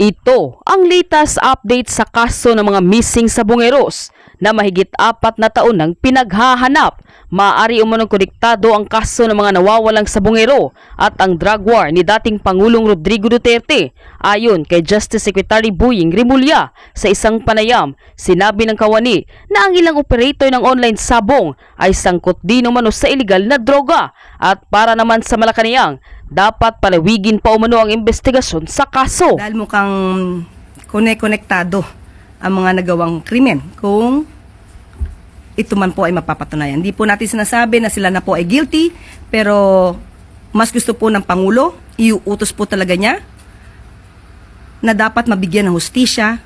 Ito ang latest update sa kaso ng mga missing sa Bungeros na mahigit 4 na taon nang pinaghahanap. Maaari umunong konektado ang kaso ng mga nawawalang sa Bungero at ang drug war ni dating Pangulong Rodrigo Duterte. Ayon kay Justice Secretary Boying Rimulya, sa isang panayam, sinabi ng kawani na ang ilang operator ng online sabong ay sangkot din umano sa illegal na droga at para naman sa Malacanang, dapat palawigin pa umano ang investigasyon sa kaso. Dahil mukhang konektado ang mga nagawang krimen kung ito man po ay mapapatunayan. Hindi po natin sinasabi na sila na po ay guilty, pero mas gusto po ng Pangulo, iuutos po talaga niya na dapat mabigyan ng hustisya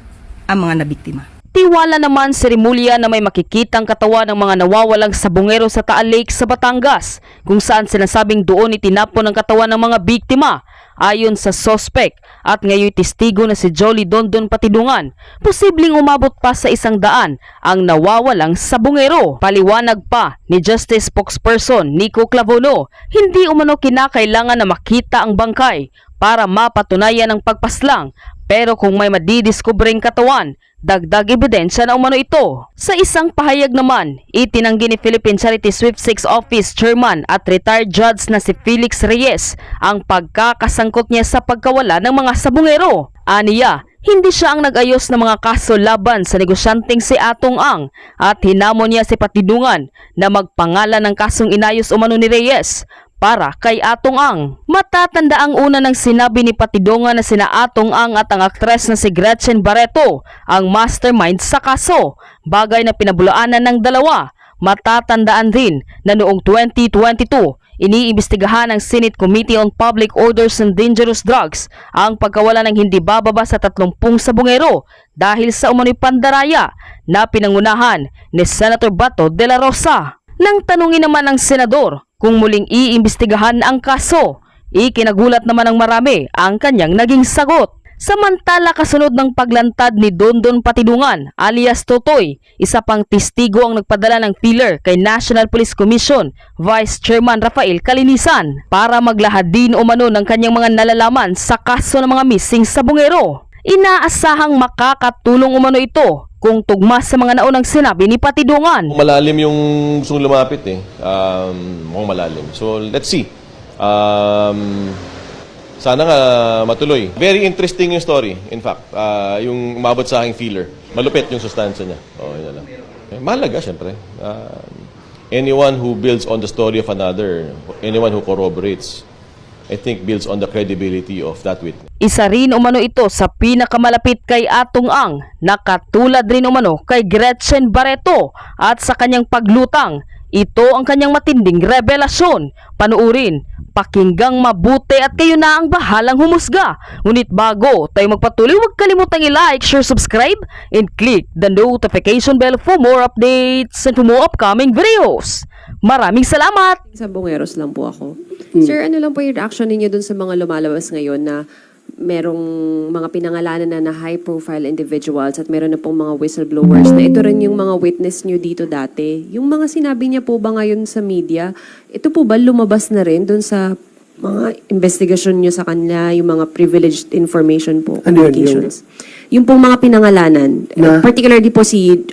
ang mga nabiktima. Tiwala naman si Rimulya na may makikitang katawan ng mga nawawalang sa Bungero sa Taal Lake sa Batangas, kung saan sinasabing doon itinapon ang katawan ng mga biktima. Ayon sa suspect at ngayon testigo na si Jolly Dondon Patidungan, posibleng umabot pa sa 100 ang nawawalang sa Bungero. Paliwanag pa ni Justice Spokesperson Nico Clavono, hindi umano kinakailangan na makita ang bangkay para mapatunayan ang pagpaslang, pero kung may madidiskubreng katawan, dagdag ebidensya na umano ito. Sa isang pahayag naman, itinanggi ni Philippine Charity Sweepstakes Office Chairman at retired judge na si Felix Reyes ang pagkakasangkot niya sa pagkawala ng mga sabungero. Aniya, hindi siya ang nag-ayos ng mga kaso laban sa negosyanteng si Atong Ang at hinamon niya si Patidungan na magpangalan ng kasong inayos umano ni Reyes para kay Atong Ang. Matatanda ang una ng sinabi ni Patidungan na sina Atong Ang at ang aktres na si Gretchen Barreto ang mastermind sa kaso, bagay na pinabulaanan ng dalawa. Matatandaan din na noong 2022, iniimbestigahan ng Senate Committee on Public Orders and Dangerous Drugs ang pagkawala ng hindi bababa sa 30 sabungero dahil sa umano'y pandaraya na pinangunahan ni Senator Bato de la Rosa. Nang tanungin naman ng senador kung muling iimbestigahan ang kaso, ikinagulat naman ng marami ang kanyang naging sagot. Samantala, kasunod ng paglantad ni Dondon Patidungan alias Totoy, isa pang testigo ang nagpadala ng feeler kay National Police Commission Vice Chairman Rafael Calinisan para maglahad din umano ng kanyang mga nalalaman sa kaso ng mga missing sa Bungero. Inaasahang makakatulong umano ito kung tugma sa mga naunang sinabi ni Patidungan. Malalim yung gusto lumapit eh. Mukhang malalim. So, let's see. Sana nga matuloy. Very interesting yung story, in fact. Yung umabot sa aking feeler. Malupit yung sustansya niya. Yun na lang. Mahalaga, syempre. Anyone who builds on the story of another, anyone who corroborates, I think builds on the credibility of that witness. Isa rin umano ito sa pinakamalapit kay Atong Ang, nakatulad rin umano kay Gretchen Barreto at sa kanyang paglutang. Ito ang kanyang matinding revelasyon. Panuurin, pakinggang mabuti at kayo na ang bahalang humusga. Ngunit bago tayo magpatuloy, huwag kalimutang i-like, share, subscribe, and click the notification bell for more updates and for more upcoming videos. Maraming salamat! Sa Bungeros lang po ako. Sir, ano lang po yung reaction ninyo dun sa mga lumalabas ngayon na merong mga pinangalanan na high-profile individuals at meron na pong mga whistleblowers na ito rin yung mga witness nyo dito dati. Yung mga sinabi niya po ba ngayon sa media, ito po ba lumabas na rin dun sa mga investigasyon nyo sa kanila, yung mga privileged information po, communications? Yung pong mga pinangalanan, particularly po si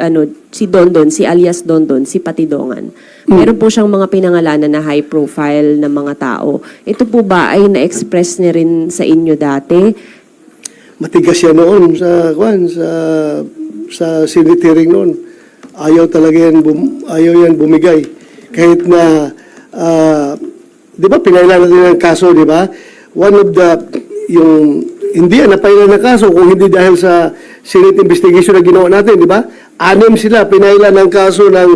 Dondon, si alias Dondon, si Patidongan. Meron po siyang mga pinangalanan na high profile na mga tao. Ito po ba ay na-express niya rin sa inyo dati? Matigas yan noon sa Senate hearing noon. Ayaw talaga yan bumigay. Kahit na di ba pinailan natin ang kaso, di ba? One of the yung hindi napailan ng kaso kung hindi dahil sa Senate investigation na ginawa natin, di ba? 6 sila pinailan ng kaso ng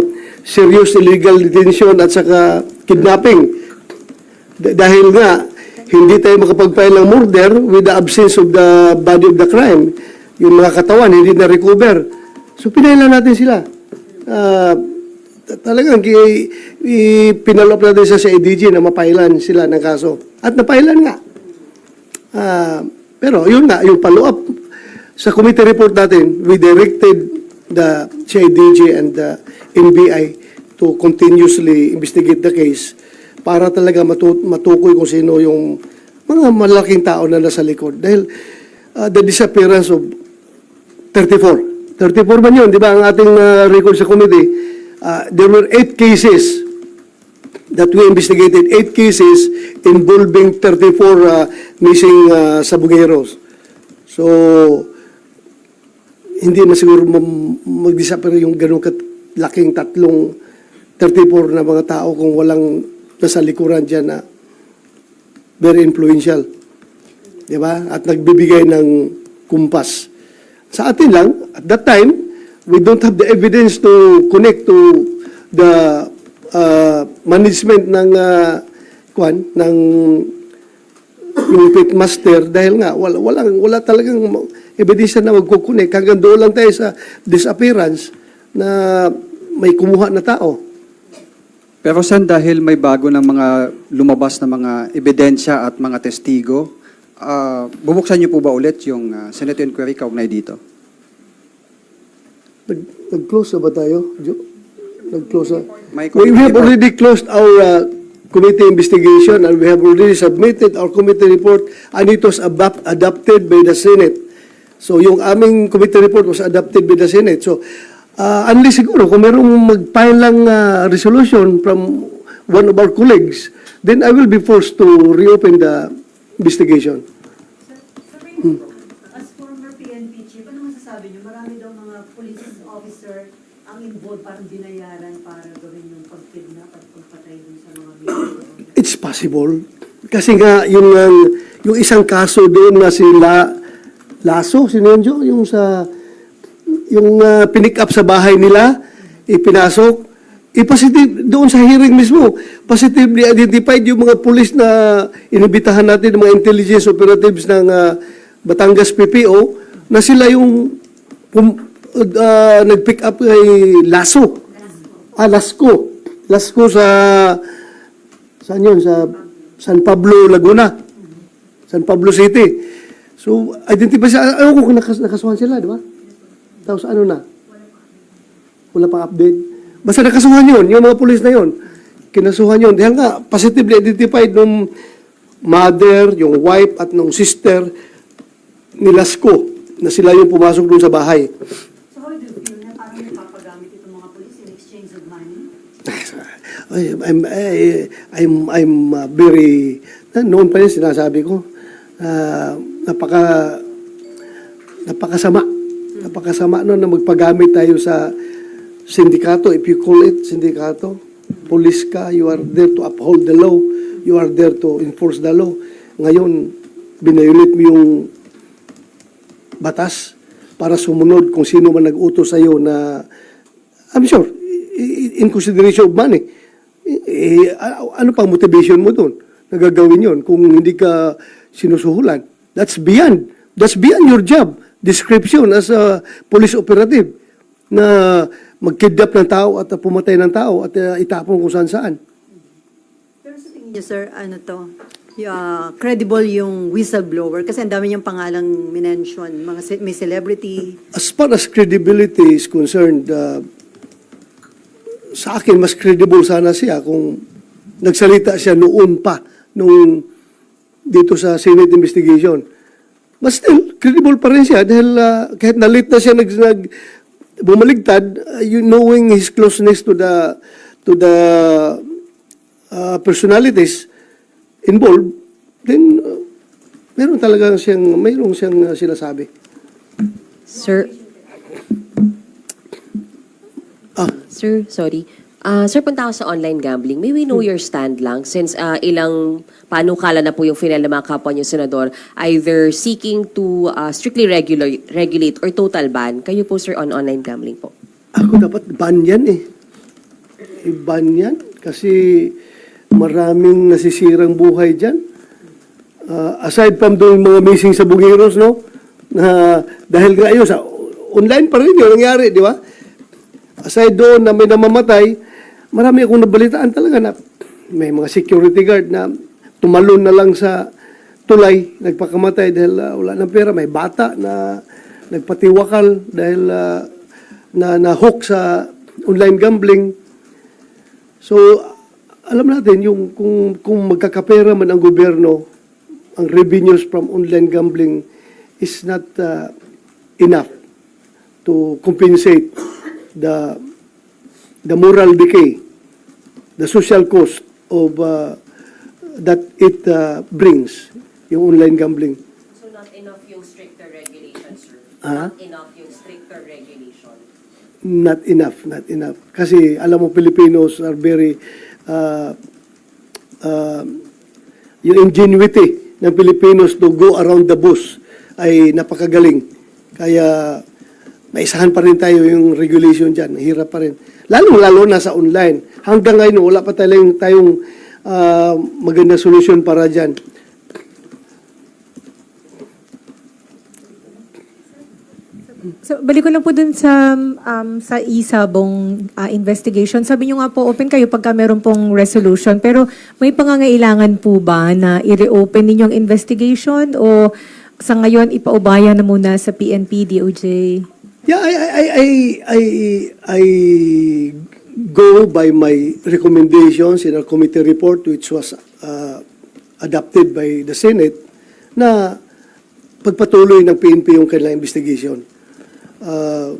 serious illegal detention at saka kidnapping. Dahil nga, hindi tayo makapag-file ng murder with the absence of the body of the crime. Yung mga katawan, hindi na-recover. So, pinailan natin sila. Talagang pinalop natin sa IDG na mapailan sila ng kaso. At napailan nga. Pero yun nga, yung follow-up sa committee report natin, we directed the CIDG and the NBI to continuously investigate the case para talaga matukoy kung sino yung mga malaking tao na nasa likod. Dahil the disappearance of 34. 34 man yun, di ba? Ang ating record sa committee, there were 8 cases that we investigated, 8 cases involving 34 missing sabugeros. So, hindi man siguro mag-disappear yung ganun laking 34 na mga tao kung walang nasa likuran dyan na very influential. Di ba? At nagbibigay ng kumpas. Sa atin lang, at that time, we don't have the evidence to connect to the management ng ng yung pitmaster dahil nga wala talagang ebidensya na magkukunik. Hanggang doon lang tayo sa disappearance na may kumuha na tao. Pero Sen, dahil may bago ng mga lumabas na mga ebidensya at mga testigo, bubuksan niyo po ba ulit yung Senate inquiry kaugnay dito? Nag-close na ba tayo, Jo? Nag-close na. May We have report. already closed our committee investigation and we have already submitted our committee report and it was adopted by the Senate. So yung aming committee report was adopted by the Senate. So unless siguro kung merong mag-file lang resolution from one of our colleagues, then I will be forced to reopen the investigation. As former PNP chief, ano masasabi niyo? Marami daw mga police officer ang involved, parang binayaran para gawin yung pag-kidnap at pagpatay dun sa mga victims. It's possible. Kasi nga, yung isang kaso doon na Lasso, sino yun, Jo? Yung pinick up sa bahay nila, ipinasok, positive doon sa hearing mismo, positively identified yung mga pulis na inibitahan natin, mga intelligence operatives ng Batangas PPO, na sila yung nag-pick up kay Lasso. Lasco sa saan yun? Sa San Pablo, Laguna. San Pablo City. So, identify siya. Ayaw ko kung nakasuhan sila, di ba? Tapos ano na? Wala pang update. Basta nakasuhan yun, yung mga pulis na yun. Kinasuhan yun. Dahil nga, positively identified nung mother, yung wife, at nung sister ni Lasco, na sila yung pumasok dun sa bahay. So how do you feel na parang napapagamit itong mga police in exchange of money? I'm very, noon pa yun sinasabi ko, napakasama noon na magpagamit tayo sa sindikato, if you call it sindikato, police ka, you are there to uphold the law, you are there to enforce the law. Ngayon, binayulit mo yung batas para sumunod kung sino man nag-utos sa'yo na, I'm sure, in consideration of money. Ano pang motivation mo doon? Nagagawin yon kung hindi ka sinusuhulan. That's beyond your job description as a police operative na magkidnap ng tao at pumatay ng tao at itapon kung saan-saan. Pero sa tingin niyo, sir, ano to? Credible yung whistleblower kasi ang dami niyang pangalang minention, may celebrity. As far as credibility is concerned, sa akin, mas credible sana siya kung nagsalita siya noon pa, nung dito sa Senate investigation. But still, credible pa rin siya dahil kahit na-late na siya bumaligtad, you knowing his closeness to the personalities involved, then mayroong siyang sinasabi. Sir, Sir, sorry. Sir, punta ako sa online gambling. May we know your stand lang since ilang panukala na po yung final ng mga kapwa niyo, Senador, either seeking to strictly regulate or total ban. Kayo po, sir, on online gambling po. Ako dapat ban yan eh. I-ban yan kasi maraming nasisirang buhay dyan. Aside from doon mga missing sa Bugueros, no? Dahil nga yun, sa online pa rin yun nangyari, di ba? Aside doon na may namamatay, marami akong nabalitaan talaga na may mga security guard na tumalon na lang sa tulay, nagpakamatay dahil wala ng pera. May bata na nagpatiwakal dahil na-hook sa online gambling. So, alam natin, yung kung magkakapera man ang gobyerno, ang revenues from online gambling is not enough to compensate the moral decay, the social cost of that it brings, yung online gambling. So not enough yung stricter regulations, sir? Ah? Not enough yung stricter regulation? Not enough. Kasi alam mo, Filipinos are very, yung ingenuity ng Filipinos to go around the bush ay napakagaling. Kaya maisahan pa rin tayo yung regulation dyan. Hirap pa rin. Lalo na sa online. Hanggang ngayon, wala pa tayong magandang solusyon para dyan. So, balik ko lang po dun sa isabong investigation. Sabi nyo nga po, open kayo pagka meron pong resolution. Pero may pangangailangan po ba na i-reopen ninyong investigation o sa ngayon ipaubaya na muna sa PNP, DOJ? Yeah, I go by my recommendations in our committee report which was adopted by the Senate na pagpatuloy ng PNP yung kanilang investigation. Na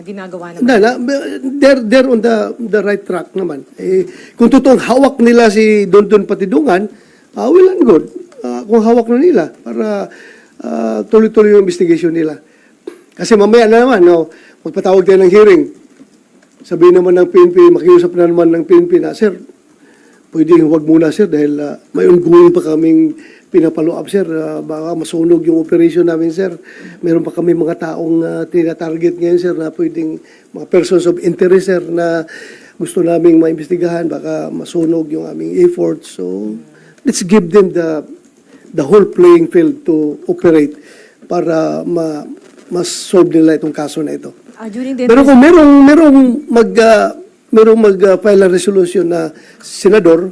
ginagawa naman. They're on the right track naman. Kung totoong hawak nila si Dondon Patidungan, well and good. Kung hawak na nila para tuloy-tuloy yung investigation nila. Kasi mamaya na naman, magpatawag tayo ng hearing. Sabihin naman ng PNP, makiusap na naman ng PNP na, sir, pwede huwag muna sir dahil may ongoing pa kaming pinapalo up sir. Baka masunog yung operation namin sir. Meron pa kami mga taong tina-target ngayon sir na pwedeng mga persons of interest sir na gusto naming maimbestigahan. Baka masunog yung aming efforts. So, let's give them the whole playing field to operate para mas-solve nila itong kaso na ito. During the Pero kung merong mag-file a resolution na senador,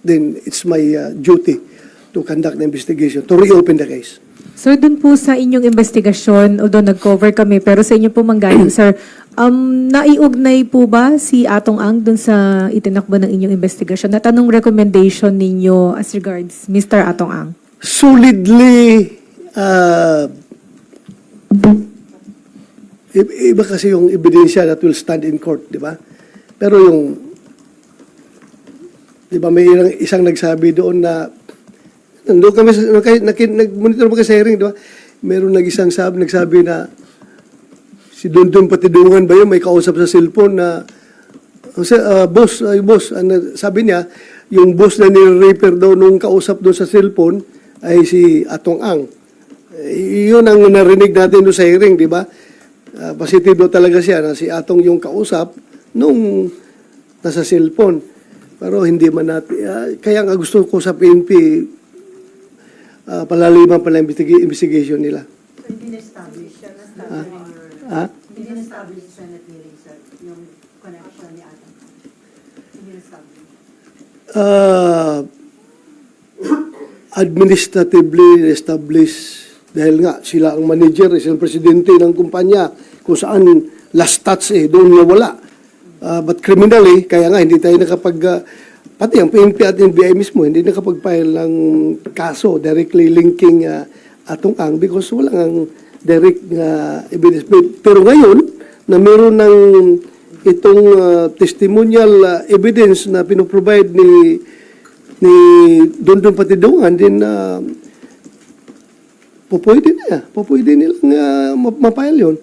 then it's my duty to conduct the investigation, to reopen the case. So, dun po sa inyong investigasyon, although nag-cover kami, pero sa inyo po manggaling, sir, naiugnay po ba si Atong Ang dun sa itinakbo ng inyong investigasyon? At anong recommendation ninyo as regards Mr. Atong Ang? Solidly, iba kasi yung ebidensya that will stand in court, di ba? Pero di ba, may isang nagsabi doon na, nandun kami, nag-monitor mo kasi sa hearing, di ba? Meron nagsabi na, si Dondon Patidungan ba yun, may kausap sa cellphone na, boss, sabi niya, yung boss na nire-repair daw nung kausap doon sa cellphone ay si Atong Ang. Yun ang narinig natin doon sa hearing, di ba? Positibo talaga siya na si Atong yung kausap nung nasa cellphone. Pero hindi man natin, kaya nga gusto ko sa PNP, palaliman pala investigation nila. So, hindi na-establish siya. Hindi na-establish sa Senate hearing, sir, yung connection ni Atong. Hindi na-establish. Administratively established dahil nga sila ang manager, sila ang presidente ng kumpanya kung saan last touch doon nawala. But criminally, kaya nga hindi tayo pati ang PNP at NBI mismo, hindi nakapag-file ng kaso directly linking Atong Ang because wala ang direct evidence. Pero ngayon, na meron ng itong testimonial evidence na pinoprovide ni Dondon Patidungan, din pwede nilang mapile yun.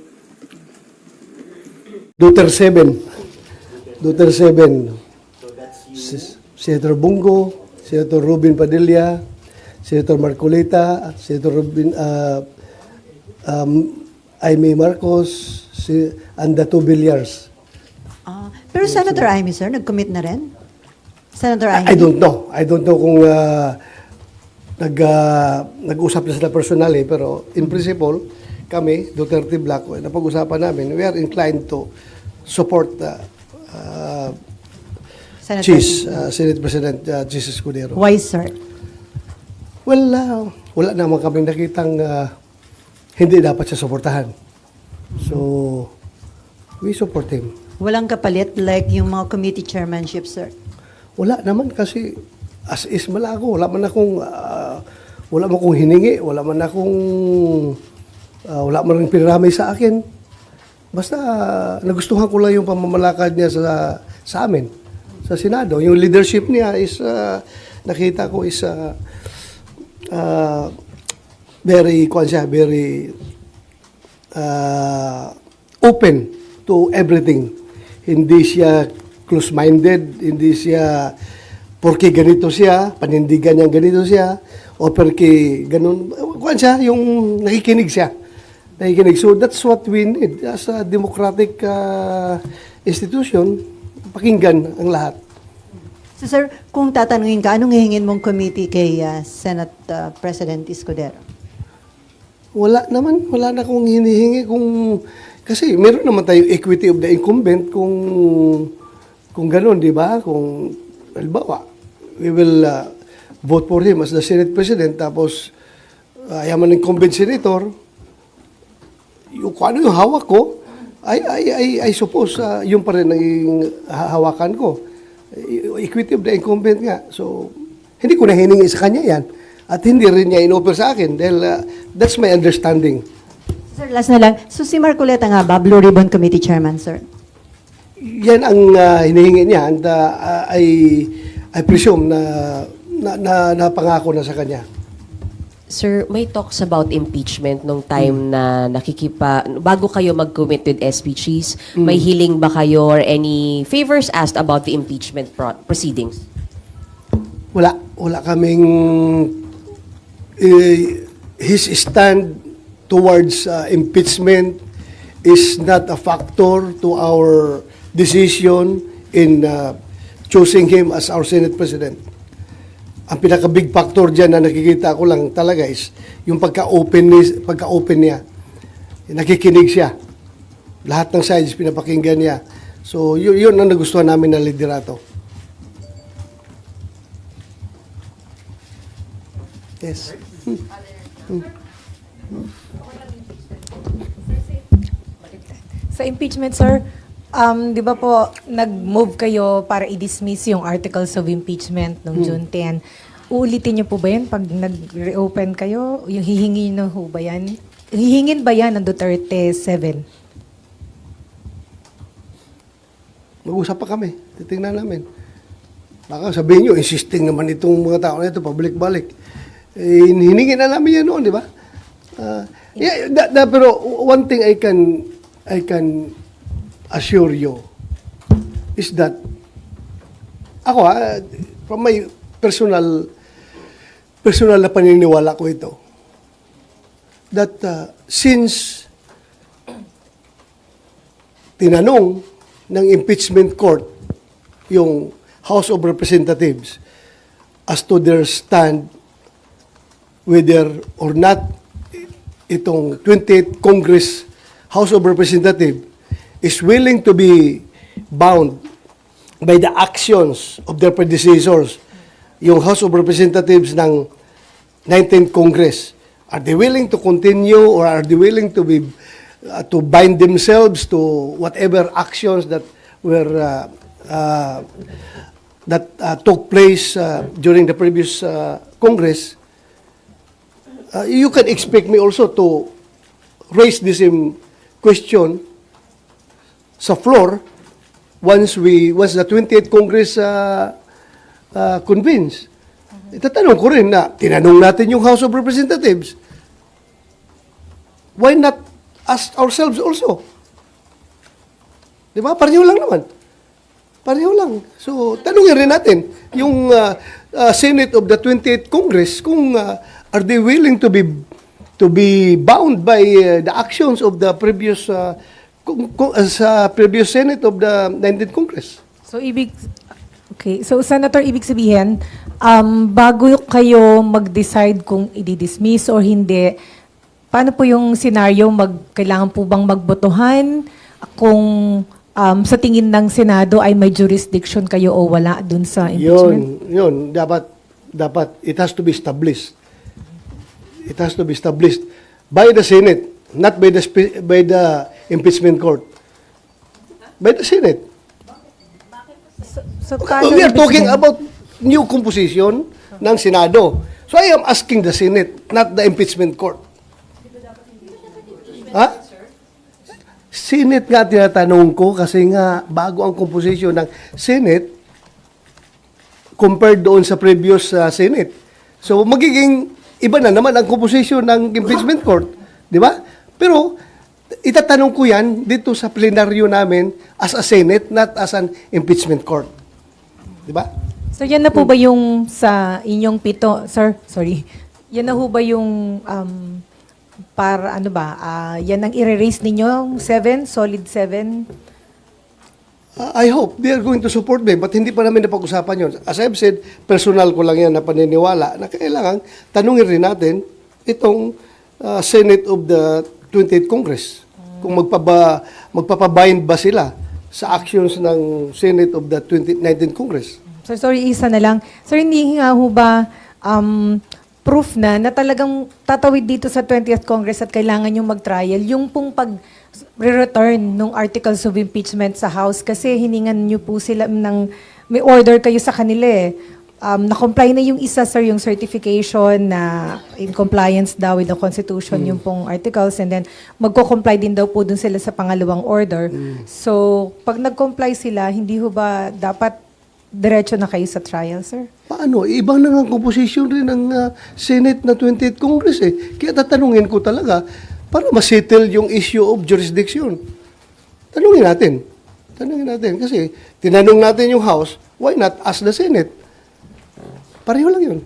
Duterte 7. Senator Bungo, Senator Robin Padilla, Senator Marcolita, Senator Aimee Marcos, and the 2 Villar. Pero Senator Aimee, sir, nag-commit na rin? Senator Aimee? I don't know kung nag-usap na sila personally, pero in principle, kami, Duterte Black, napag-usapan namin, we are inclined to support Senate President Chis Escudero. Why, sir? Well, wala naman kaming nakitang hindi dapat siya suportahan. So, we support him. Walang kapalit like yung mga committee chairmanship, sir? Wala naman kasi as is malago. Wala man akong wala man akong hiningi, wala man rin pinaramay sa akin. Basta nagustuhan ko lang yung pamamalakad niya sa amin, sa Senado. Yung leadership niya is, nakita ko is very open to everything. Hindi siya close-minded, hindi siya porque ganito siya, panindigan niya ganito siya, o porque ganun, yung nakikinig siya. So that's what we need as a democratic institution, pakinggan ang lahat. So sir, kung tatanungin ka, anong hihingin mong committee kay Senate President Escudero? Wala na akong hinihingi kasi meron naman tayo equity of the incumbent kung gano'n, di ba? Kung, halimbawa, we will vote for him as the Senate President, tapos ayaw man ng incumbent senator, kung ano yung hawak ko, I suppose yun pa rin ang hawakan ko. Equity of the incumbent nga. So, hindi ko na hiningi sa kanya yan. At hindi rin niya in-offer sa akin dahil that's my understanding. Sir, last na lang. So si Marcoleta nga ba, Blue Ribbon Committee Chairman, sir? Yan ang hinihingi niya and I presume na napangako na sa kanya. Sir, may talks about impeachment nung time na bago kayo mag-commit with SPGs, may hiling ba kayo or any favors asked about the impeachment proceedings? Wala kaming his stand towards impeachment is not a factor to our decision in choosing him as our Senate President. Ang pinaka-big factor dyan na nakikita ko lang talaga is yung pagka-open niya. Nakikinig siya. Lahat ng sides pinapakinggan niya. So, yun ang nagustuhan namin na liderato. Yes. Sa impeachment, sir, di ba po, nag-move kayo para i-dismiss yung articles of impeachment noong June 10. Uulitin niyo po ba yan pag nag-reopen kayo? Yung hihingin na ho ba yan? Hihingin ba yan ng Duterte 7? Mag-usap pa kami. Titingnan namin. Baka sabihin nyo, insisting naman itong mga tao na ito, pabalik-balik. Hiningi na namin yan noon, di ba? Pero one thing I can assure you is that ako from my personal na paniniwala ko ito, that since tinanong ng impeachment court yung House of Representatives as to their stand whether or not itong 28th Congress House of Representatives is willing to be bound by the actions of their predecessors, yung House of Representatives ng 19th Congress, are they willing to continue or are they willing to be to bind themselves to whatever actions that were took place during the previous Congress? You can expect me also to raise this question sa floor once the 28th Congress convenes. Itatanong ko rin na tinanong natin yung House of Representatives. Why not ask ourselves also? Di ba? Pareho lang naman. Pareho lang. So, tanungin rin natin yung Senate of the 28th Congress kung are they willing to be bound by the actions of the previous previous Senate of the 19th Congress. So, So, Senator, ibig sabihin, bago kayo mag-decide kung i-dismiss or hindi, paano po yung scenario, kailangan po bang magbotohan kung sa tingin ng Senado ay may jurisdiction kayo o wala dun sa impeachment? Yun. Dapat, it has to be established. It has to be established by the Senate, not by the impeachment court. By the Senate. So, We are talking about new composition ng Senado. So I am asking the Senate, not the impeachment court. Ha? Senate nga tinatanong ko kasi nga bago ang composition ng Senate compared doon sa previous Senate. So magiging iba na naman ang composition ng impeachment court, di ba? Pero itatanong ko yan dito sa plenaryo namin as a Senate, not as an impeachment court. Di ba? So yan na po ba yung sa inyong pito, sir? Sorry. Yan na po ba yung para ano ba? Yan ang i-raise ninyo? 7? Solid 7? I hope they are going to support me, but hindi pa namin napag-usapan yun. As I've said, personal ko lang yan na paniniwala na kailangan tanungin rin natin itong Senate of the 28th Congress. Kung magpapabind ba sila sa actions ng Senate of the 19th Congress. So sorry, isa na lang. Sir, hindi nga ho ba proof na talagang tatawid dito sa 20th Congress at kailangan yung mag-trial, yung pong pag-return ng articles of impeachment sa House kasi hiningan nyo po sila ng, may order kayo sa kanila eh. Na-comply na yung isa, sir, yung certification na in compliance daw with the Constitution, yung pong articles, and then magko-comply din daw po dun sila sa pangalawang order. So, pag nag-comply sila, hindi ho ba dapat diretso na kayo sa trial, sir? Paano? Ibang na nga composition rin ng Senate na 28th Congress eh. Kaya tatanungin ko talaga para masettle yung issue of jurisdiction. Tanungin natin. Kasi tinanong natin yung House, why not ask the Senate? Pareho lang yun.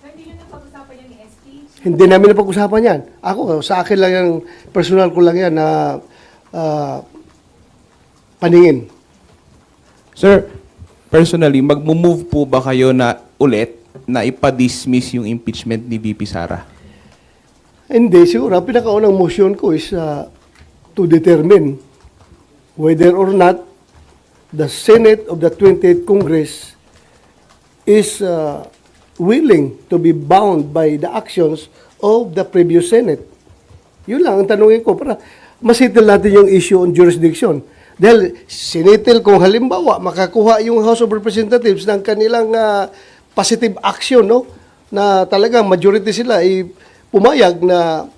Hindi nyo napag-usapan yan ni ST? Hindi namin napag-usapan yan. Ako, sa akin lang yan, personal ko lang yan na paningin. Sir, personally, mag-move po ba kayo na ulit na ipa-dismiss yung impeachment ni VP Sara? Hindi, siguro. Ang pinakaunang motion ko is to determine whether or not the Senate of the 28th Congress is willing to be bound by the actions of the previous Senate. Yun lang ang tanongin ko para masettle natin yung issue on jurisdiction. Dahil sinitil kung halimbawa makakuha yung House of Representatives ng kanilang positive action, no? Na talagang majority sila ay pumayag na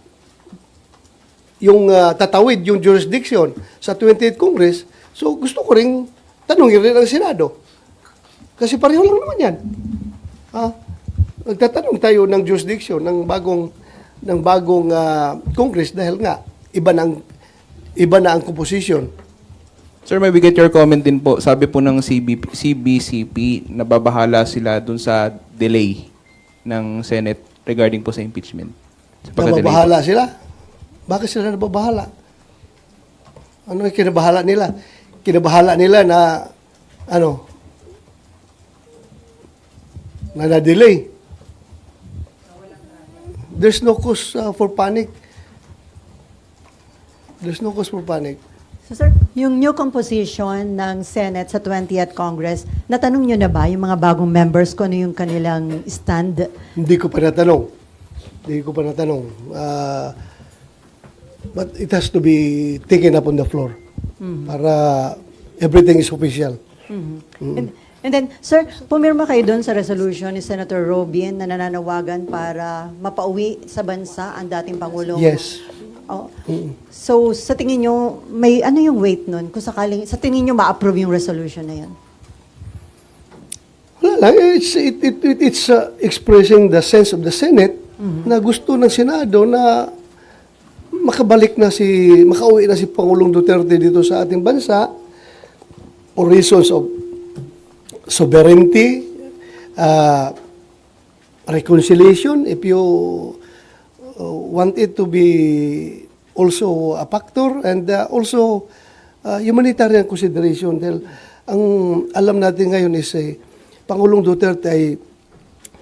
yung tatawid yung jurisdiction sa 28th Congress. So gusto ko ring tanungin rin ang Senado. Kasi pareho lang naman yan. Nagtatanong tayo ng jurisdiction ng bagong Congress dahil nga iba na ang composition. Sir, may we get your comment din po. Sabi po ng CBCP, nababahala sila dun sa delay ng Senate regarding po sa impeachment. Sa pagka-delay Nababahala sila? Bakit sila nababahala? Ano yung kinabahala nila? Kinabahala nila na na-delay. There's no cause for panic. There's no cause for panic. So sir, yung new composition ng Senate sa 20th Congress, natanong nyo na ba yung mga bagong members ko ano yung kanilang stand? Hindi ko pa natanong. But it has to be taken up on the floor para everything is official. And then, sir, pumirma kayo doon sa resolution ni Senator Robin na nananawagan para mapauwi sa bansa ang dating Pangulong. Yes. Oh. So, sa tingin nyo, may ano yung weight nun? Kung sakaling, sa tingin nyo ma-approve yung resolution na yan? Wala lang. It's expressing the sense of the Senate na gusto ng Senado na makauwi na si Pangulong Duterte dito sa ating bansa for reasons of sovereignty, reconciliation, if you want it to be also a factor, and also humanitarian consideration. Dahil ang alam natin ngayon is Pangulong Duterte ay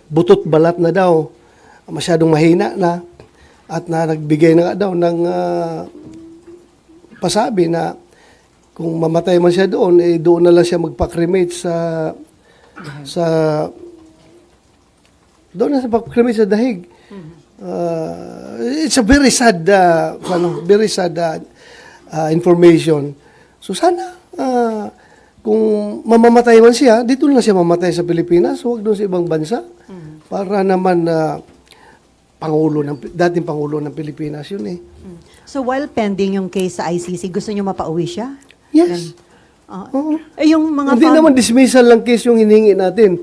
butot balat na daw, masyadong mahina na, at na nagbigay na nga daw ng pasabi na kung mamatay man siya doon, doon na lang siya magpa-cremate doon na siya magpa-cremate sa dahig. It's a very sad information. So sana kung mamamatay man siya, dito lang siya mamatay sa Pilipinas, huwag doon sa ibang bansa. Para naman dating Pangulo ng Pilipinas yun eh. So while pending yung case sa ICC, gusto nyo mapauwi siya? Yes. Oo. Yung mga Hindi naman dismissal lang case yung hiningi natin.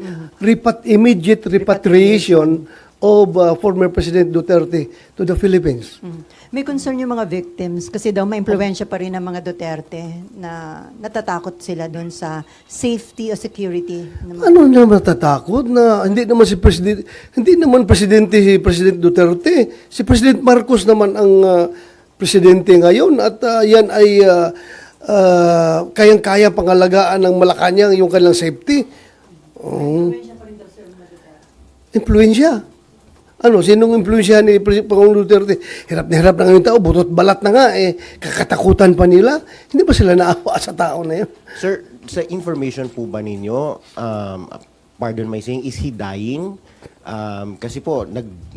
Immediate repatriation of former President Duterte to the Philippines. May concern yung mga victims kasi daw may impluwensya pa rin ng mga Duterte na natatakot sila doon sa safety o security. Ng mga... Ano na matatakot na hindi naman presidente si President Duterte. Si President Marcos naman ang presidente ngayon at yan ay kayang-kaya pangalagaan ng Malacanang yung kanilang safety. Impluensya. Ano, sinong impluensya ni Pangulong Duterte? Hirap na hirap na ngayon tao, butot balat na nga eh. Kakatakutan pa nila. Hindi ba sila naawa sa tao na yun? Sir, sa information po ba ninyo, pardon my saying, is he dying? Kasi po,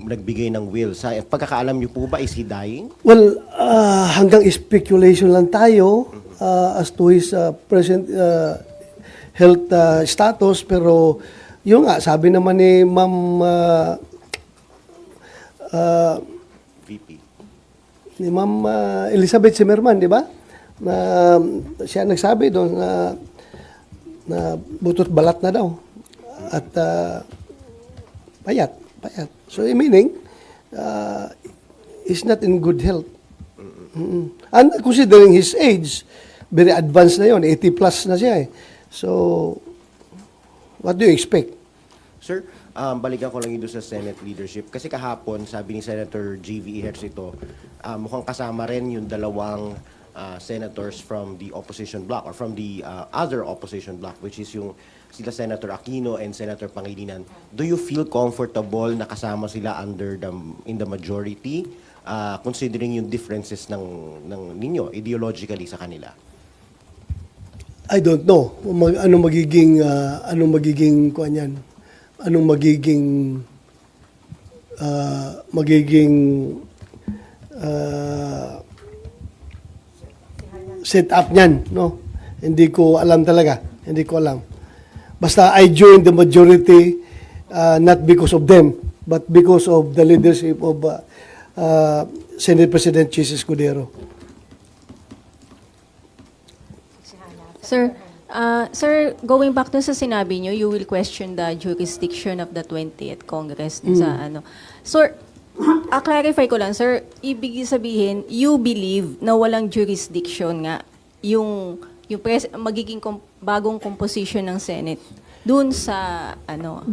nagbigay ng will. Sa pagkakaalam niyo po ba, is he dying? Well, hanggang speculation lang tayo as to his present health status. Pero yun nga, sabi naman ni Ma'am VP. ni Ma'am Elizabeth Zimmerman, di ba? Na siya nagsabi doon na butot balat na daw. At payat. So, meaning, he's not in good health. And considering his age, very advanced na yon, 80 plus na siya eh. So, what do you expect? Sir, balikan ko lang yun doon sa Senate leadership. Kasi kahapon, sabi ni Senator G.V. Ejercito, mukhang kasama rin yung dalawang senators from the opposition bloc or from the other opposition bloc, which is yung sila Senator Aquino and Senator Pangilinan. Do you feel comfortable na kasama sila in the majority, considering yung differences ng ninyo ideologically sa kanila? I don't know. Anong magiging kuan yan? Anong magiging set up niyan, no? Hindi ko alam talaga. Hindi ko alam. Basta I joined the majority not because of them, but because of the leadership of Senate President Chis Escudero. Sir, sir, going back dun sa sinabi nyo, you will question the jurisdiction of the 20th Congress dun sa ano. Sir, clarify ko lang, sir, ibig sabihin, you believe na walang jurisdiction nga yung magiging bagong composition ng Senate dun sa ano